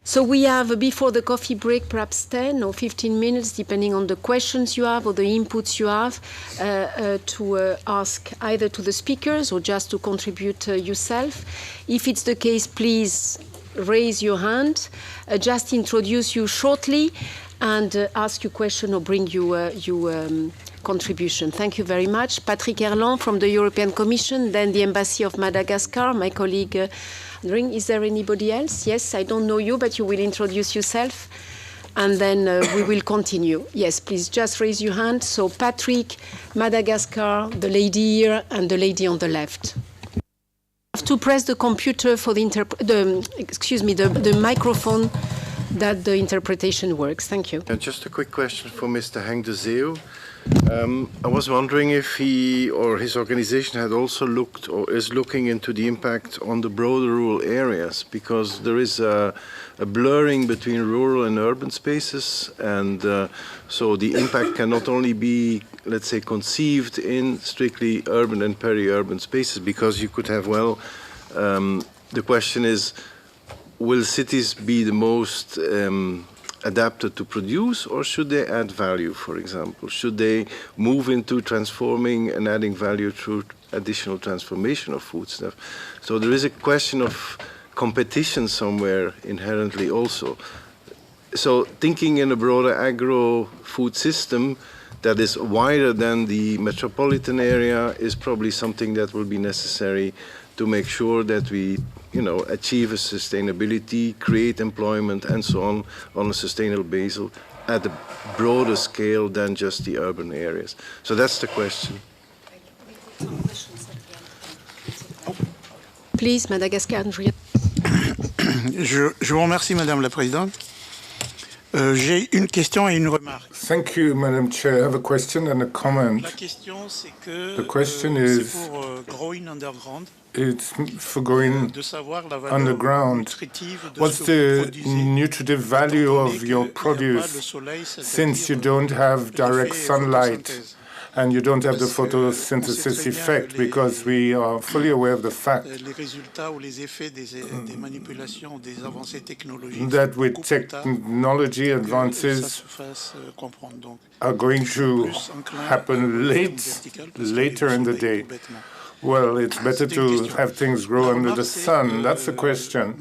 So we have, before the coffee break, perhaps 10 or 15 minutes, depending on the questions you have or the inputs you have, to ask either to the speakers or just to contribute yourself. If it's the case, please raise your hand, just introduce you shortly, and ask your question or bring your contribution. Thank you very much. Patrick Erland from the European Commission, then the Embassy of Madagascar, my colleague. Is there anybody else? Yes, I don't know you, but you will introduce yourself, and then we will continue. Yes, please just raise your hand. So Patrick, Madagascar, the lady here, and the lady on the left. You have to press the computer for the microphone that the interpretation works. Thank you. Just a quick question for Mr. Henk de Zeeuw. I was wondering if he or his organization had also looked or is looking into the impact on the broader rural areas, because there is a blurring between rural and urban spaces, and so the impact can not only be, let's say, conceived in strictly urban and peri-urban spaces, because you could have, well, the question is, will cities be the most adapted to produce, or should they add value, for example? Should they move into transforming and adding value through additional transformation of food stuff? So there is a question of competition somewhere inherently also. So thinking in a broader agro-food system that is wider than the metropolitan area is probably something that will be necessary to make sure that we achieve a sustainability, create employment, and so on a sustainable basis at a broader scale than just the urban areas. So that's the question. Please, Madagascar. Je vous remercie, Madame la Présidente. J'ai une question et une remarque. Thank you, Madam Chair. I have a question and a comment. La question, c'est que the question is, pour growing underground. It's for going underground. What's the nutritive value of your produce, since you don't have direct sunlight and you don't have the photosynthesis effect, because we are fully aware of the fact that with technology advances are going to happen later in the day. Well, it's better to have things grow under the sun. That's the question.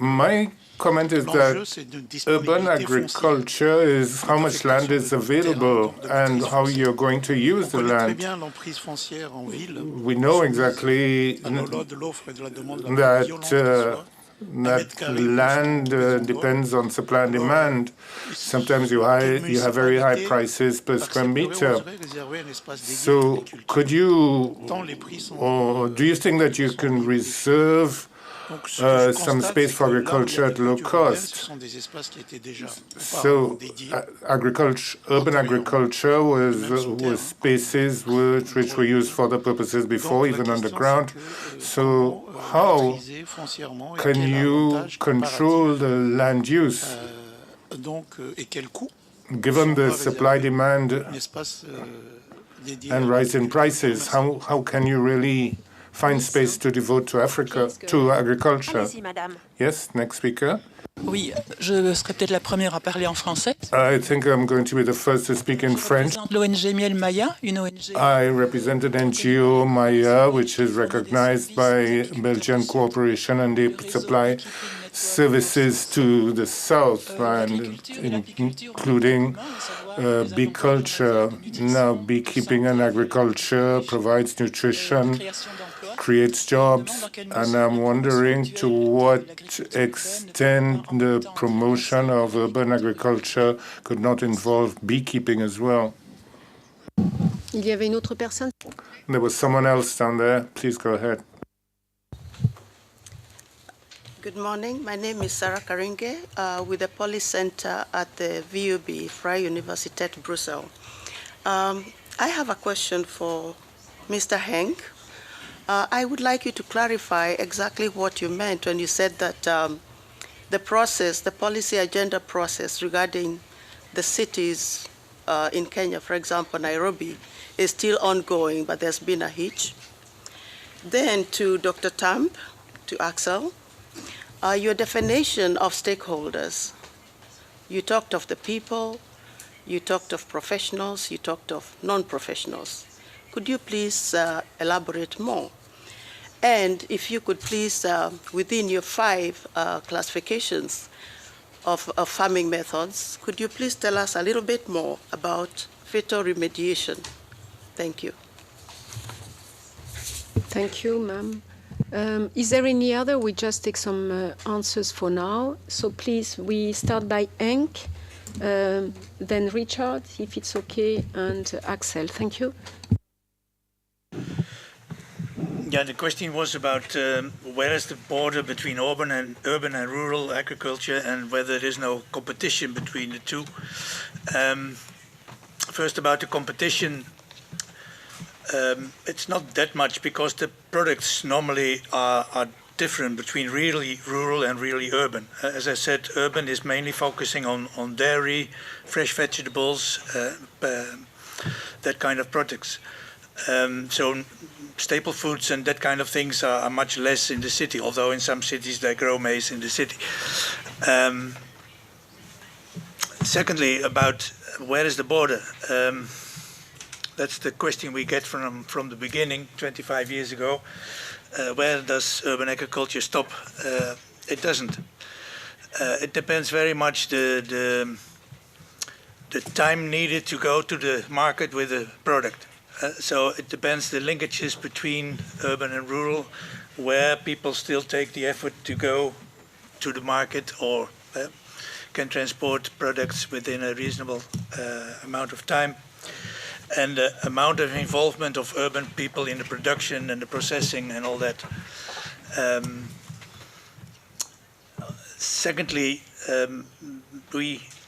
My comment is that urban agriculture is how much land is available and how you're going to use the land. We know exactly that land depends on supply and demand. Sometimes you have very high prices per square meter. So could you, or do you think that you can reserve some space for agriculture at low cost? So urban agriculture was spaces which were used for the purposes before, even underground. So how can you control the land use? Given the supply-demand and rise in prices, how can you really find space to devote to agriculture? Yes, next speaker. Oui, je serai peut-être la première à parler en français. I think I'm going to be the first to speak in French. L'ONG Miel Maya, une ONG. I represent an NGO, Maya, which is recognized by Belgian cooperation, and they supply services to the south, and including bee culture. Now, beekeeping and agriculture provides nutrition, creates jobs, and I'm wondering to what extent the promotion of urban agriculture could not involve beekeeping as well. Il y avait une autre personne? There was someone else down there. Please go ahead. Good morning. My name is Sarah Karinge with the Policy Center at the VUB, Vrije Universiteit Brussels. I have a question for Mr. Henk. I would like you to clarify exactly what you meant when you said that the process, the policy agenda process regarding the cities in Kenya, for example, Nairobi, is still ongoing, but there's been a hitch. Then to Dr. Tamp, to Axel, Your definition of stakeholders, you talked of the people, you talked of professionals, you talked of non-professionals. Could you please elaborate more? And if you could please, within your 5 classifications of farming methods, could you please tell us a little bit more about phytoremediation? Thank you. Thank you, ma'am. Is there any other? We just take some answers for now. So please, we start by Henk, then Richard, if it's okay, and Axel. Thank you. Yeah, the question was about where is the border between urban and rural agriculture, and whether there is no competition between the two. First, about the competition, it's not that much, because the products normally are different between really rural and really urban. As I said, urban is mainly focusing on dairy, fresh vegetables, that kind of products. So staple foods and that kind of things are much less in the city, although in some cities they grow maize in the city. Secondly, about where is the border? That's the question we get from the beginning, 25 years ago. Where does urban agriculture stop? It doesn't. It depends very much the time needed to go to the market with a product. So it depends the linkages between urban and rural, where people still take the effort to go to the market, or can transport products within a reasonable amount of time, and the amount of involvement of urban people in the production and the processing and all that. Secondly,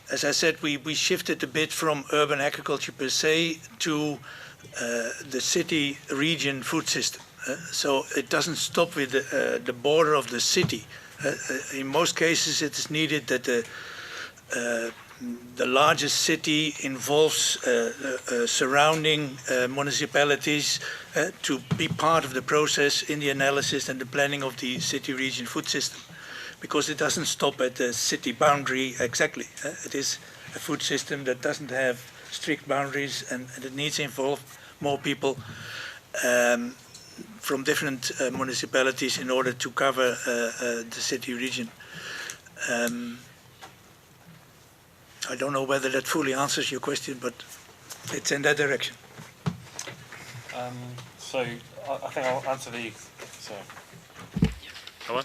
as I said, we shifted a bit from urban agriculture per se to the city region food system. So it doesn't stop with the border of the city. In most cases, it is needed that the largest city involves surrounding municipalities to be part of the process in the analysis and the planning of the city region food system, because it doesn't stop at the city boundary exactly. It is a food system that doesn't have strict boundaries, and it needs to involve more people from different municipalities in order to cover the city region. I don't know whether that fully answers your question, but it's in that direction. So I think I'll answer the. Sorry. Hello?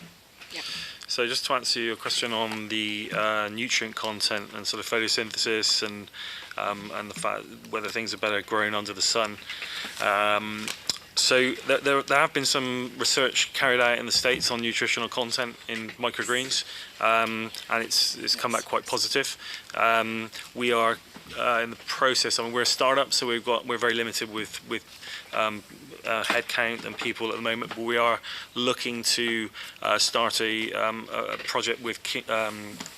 Yeah. So just to answer your question on the nutrient content and sort of photosynthesis and the fact whether things are better grown under the sun. So there have been some research carried out in the States on nutritional content in microgreens, and it's come back quite positive. We are in the process. I mean, we're a startup, so we're very limited with headcount and people at the moment. But we are looking to start a project with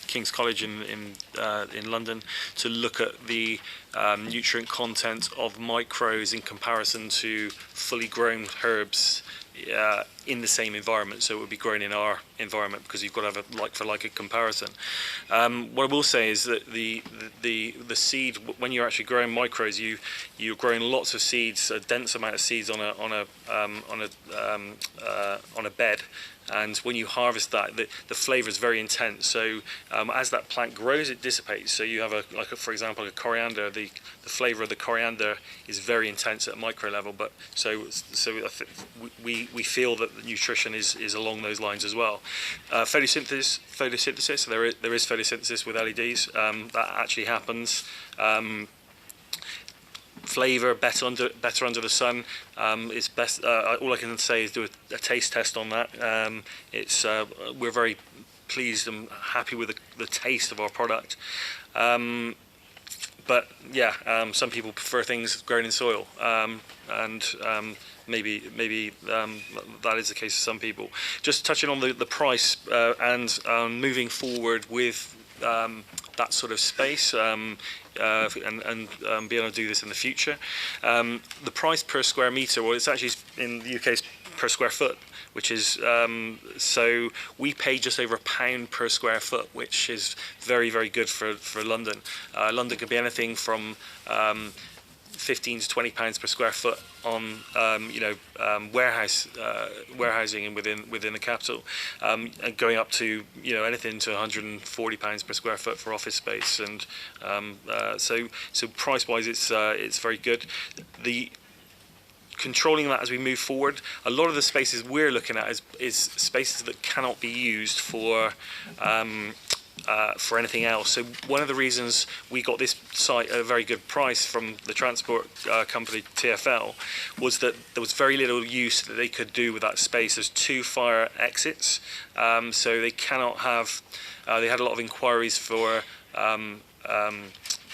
King's College in London to look at the nutrient content of micros in comparison to fully grown herbs in the same environment. So it would be grown in our environment, because you've got to have a like-for-like comparison. What I will say is that the seed, when you're actually growing micros, you're growing lots of seeds, a dense amount of seeds on a bed. And when you harvest that, the flavour is very intense. So as that plant grows, it dissipates. So you have for example, a coriander. The flavour of the coriander is very intense at micro level. But so we feel that the nutrition is along those lines as well. Photosynthesis. So there is photosynthesis with LEDs. That actually happens. Flavour better under the sun. It's best. All I can say is do a taste test on that. We're very pleased and happy with the taste of our product. But yeah, some people prefer things grown in soil, and maybe that is the case for some people. Just touching on the price and moving forward with that sort of space. And be able to do this in the future. The price per square metre, well, it's actually in the UK per square foot, which is so we pay just over £1 per square foot, which is very, very good for London. London can be anything from 15 to £20 per square foot on warehousing and within the capital, and going up to anything to £140 per square foot for office space, and so price wise it's very good. The controlling that as we move forward, a lot of the spaces we're looking at is spaces that cannot be used for anything else. So one of the reasons we got this site at a very good price from the transport company TfL was that there was very little use that they could do with that space. There's 2 fire exits, so they cannot have. They had a lot of inquiries for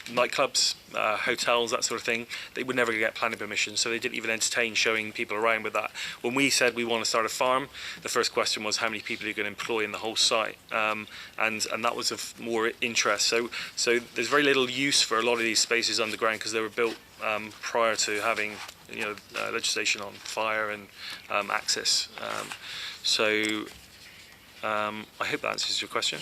nightclubs, hotels, that sort of thing. They would never get planning permission, so they didn't even entertain showing people around with that. When we said we want to start a farm, the first question was how many people are you going to employ in the whole site, and that was of more interest. So there's very little use for a lot of these spaces underground because they were built prior to having legislation on fire and access. I hope that answers your question.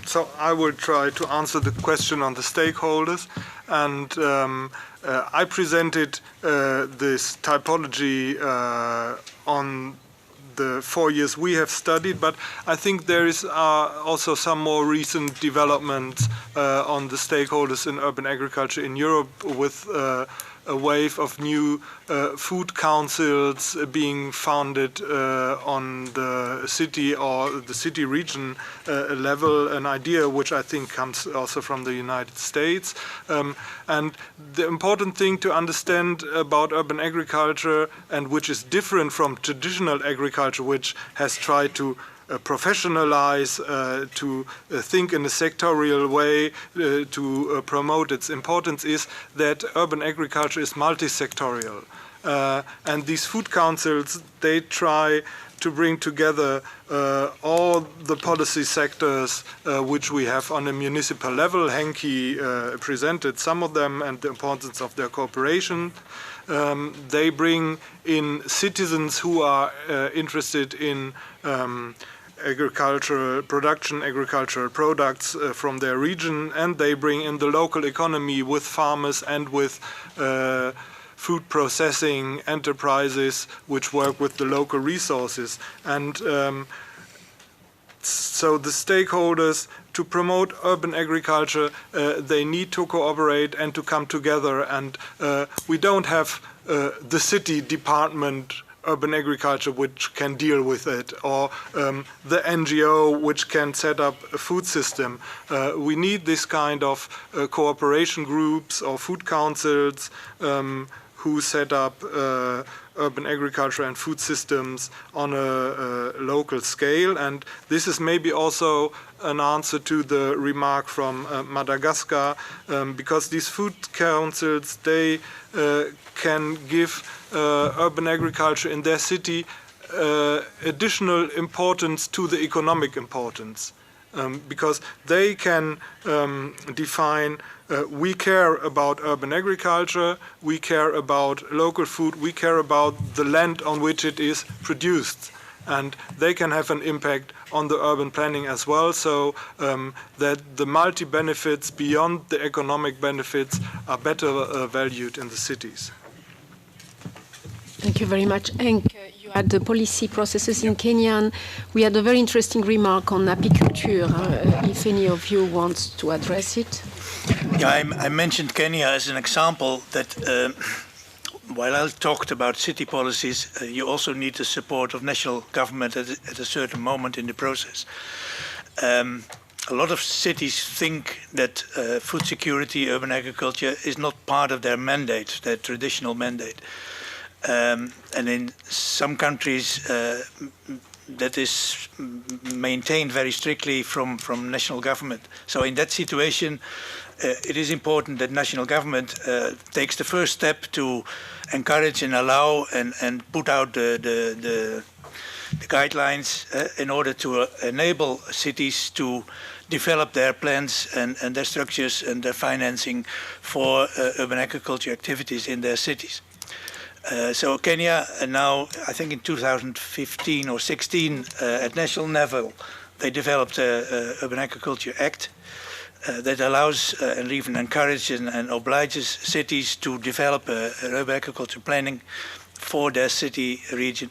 So I will try to answer the question on the stakeholders, and I presented this typology on the 4 years we have studied, but I think there is also some more recent developments on the stakeholders in urban agriculture in Europe with a wave of new food councils being founded on the city or the city region level, an idea which I think comes also from the United States. And the important thing to understand about urban agriculture, and which is different from traditional agriculture, which has tried to professionalize, to think in a sectorial way, to promote its importance, is that urban agriculture is multi-sectorial. And these food councils, they try to bring together all the policy sectors which we have on a municipal level. Henki presented some of them and the importance of their cooperation. They bring in citizens who are interested in agricultural production, agricultural products from their region, and they bring in the local economy with farmers and with food processing enterprises which work with the local resources. And so the stakeholders, to promote urban agriculture, they need to cooperate and to come together, and we don't have the city department urban agriculture which can deal with it, or the NGO which can set up a food system. We need this kind of cooperation groups or food councils who set up urban agriculture and food systems on a local scale. And this is maybe also an answer to the remark from Madagascar, because these food councils, they can give urban agriculture in their city additional importance to the economic importance, because they can define we care about urban agriculture, we care about local food, we care about the land on which it is produced. And they can have an impact on the urban planning as well, so that the multi-benefits beyond the economic benefits are better valued in the cities. Thank you very much. Henk, you had the policy processes in Kenya, and we had a very interesting remark on apiculture, if any of you wants to address it. Yeah, I mentioned Kenya as an example that while I talked about city policies, you also need the support of national government at a certain moment in the process. A lot of cities think that food security, urban agriculture is not part of their mandate, their traditional mandate. And in some countries that is maintained very strictly from national government. So in that situation, it is important that national government takes the first step to encourage and allow and put out the the guidelines in order to enable cities to develop their plans and their structures and their financing for urban agriculture activities in their cities. So Kenya now, I think in 2015 or 16, at national level, they developed an Urban Agriculture Act that allows and even encourages and obliges cities to develop an urban agriculture planning for their city region.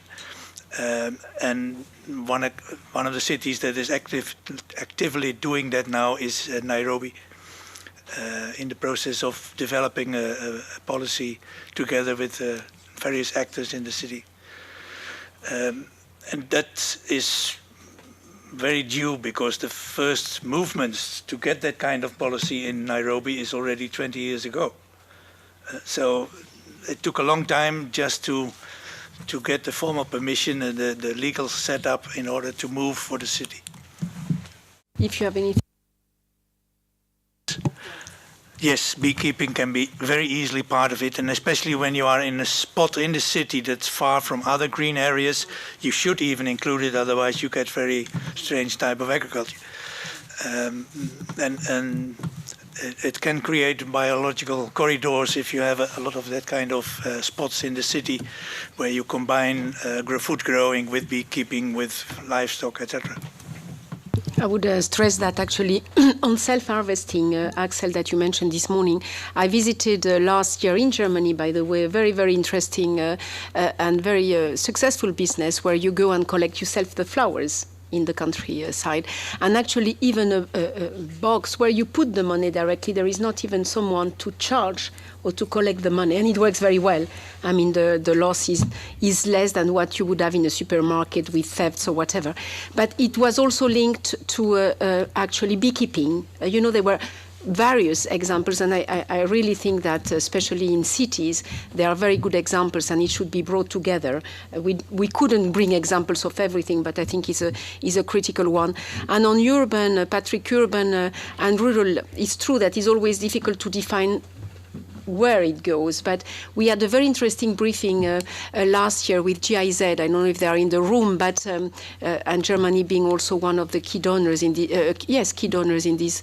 And one of the cities that is actively doing that now is Nairobi, in the process of developing a policy together with various actors in the city. And that is very due because the first movements to get that kind of policy in Nairobi is already 20 years ago. So it took a long time just to get the formal permission and the legal setup in order to move for the city. If you have anything. Yes, beekeeping can be very easily part of it, and especially when you are in a spot in the city that's far from other green areas, you should even include it, otherwise you get very strange type of agriculture. And it can create biological corridors if you have a lot of that kind of spots in the city where you combine food growing with beekeeping, with livestock, etc. I would stress that actually on self-harvesting, Axel, that you mentioned this morning. I visited last year in Germany, by the way, a very, very interesting and very successful business where you go and collect yourself the flowers in the countryside. And actually even a box where you put the money directly, there is not even someone to charge or to collect the money. And it works very well. I mean, the loss is less than what you would have in a supermarket with thefts or whatever. But it was also linked to actually beekeeping. There were various examples, and I really think that, especially in cities, there are very good examples, and it should be brought together. We couldn't bring examples of everything, but I think is a critical one. And on urban, Patrick, urban and rural, it's true that it's always difficult to define where it goes, but we had a very interesting briefing last year with GIZ. I don't know if they are in the room, but and Germany being also one of the key donors in the key donors in this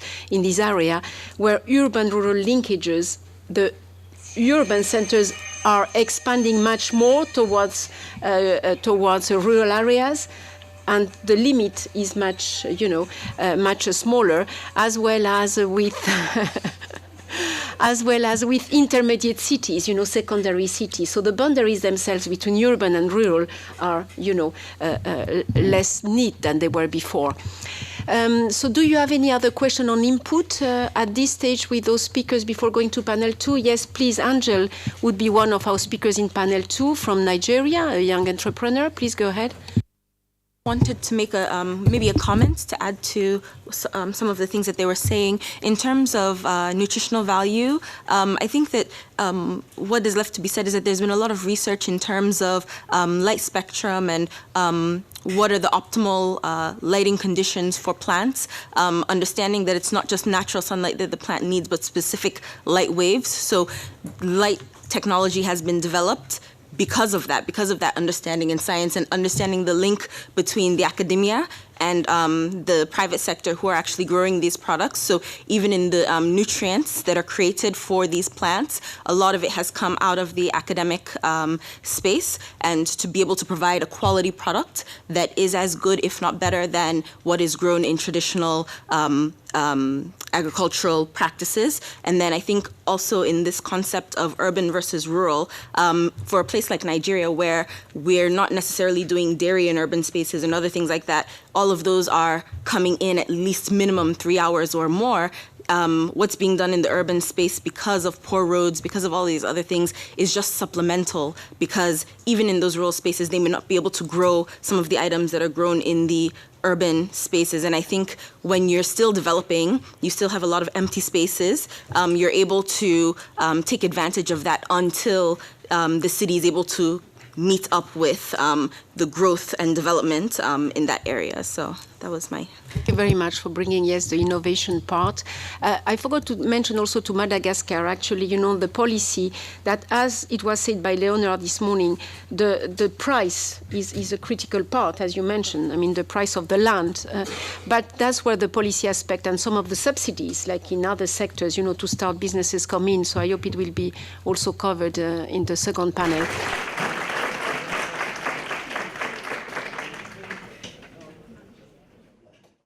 area, where urban-rural linkages, the urban centers are expanding much more towards rural areas. And the limit is much, much smaller, as well as with intermediate cities, secondary cities. So the boundaries themselves between urban and rural are, less neat than they were before. So do you have any other question on input at this stage with those speakers before going to panel 2? Yes, please. Angel would be one of our speakers in panel 2 from Nigeria, a young entrepreneur. Please go ahead. Wanted to make maybe a comment to add to some of the things that they were saying in terms of nutritional value. I think that what is left to be said is that there's been a lot of research in terms of light spectrum and what are the optimal lighting conditions for plants, understanding that it's not just natural sunlight that the plant needs, but specific light waves. So light technology has been developed because of that understanding in science and understanding the link between the academia and the private sector who are actually growing these products. So even in the nutrients that are created for these plants, a lot of it has come out of the academic space, and to be able to provide a quality product that is as good, if not better, than what is grown in traditional agricultural practices. And then I think also in this concept of urban versus rural, for a place like Nigeria where we're not necessarily doing dairy in urban spaces and other things like that, all of those are coming in at least minimum 3 hours or more. What's being done in the urban space because of poor roads, because of all these other things, is just supplemental, because even in those rural spaces, they may not be able to grow some of the items that are grown in the urban spaces. And I think when you're still developing, you still have a lot of empty spaces, you're able to take advantage of that until the city is able to meet up with the growth and development in that area. So that was my... Thank you very much for bringing, yes, the innovation part. I forgot to mention also to Madagascar, actually, you know, the policy that, as it was said by Leonard this morning, the price is a critical part, as you mentioned, I mean, the price of the land. But that's where the policy aspect and some of the subsidies, like in other sectors, you know, to start businesses come in. So I hope it will be also covered in the second panel.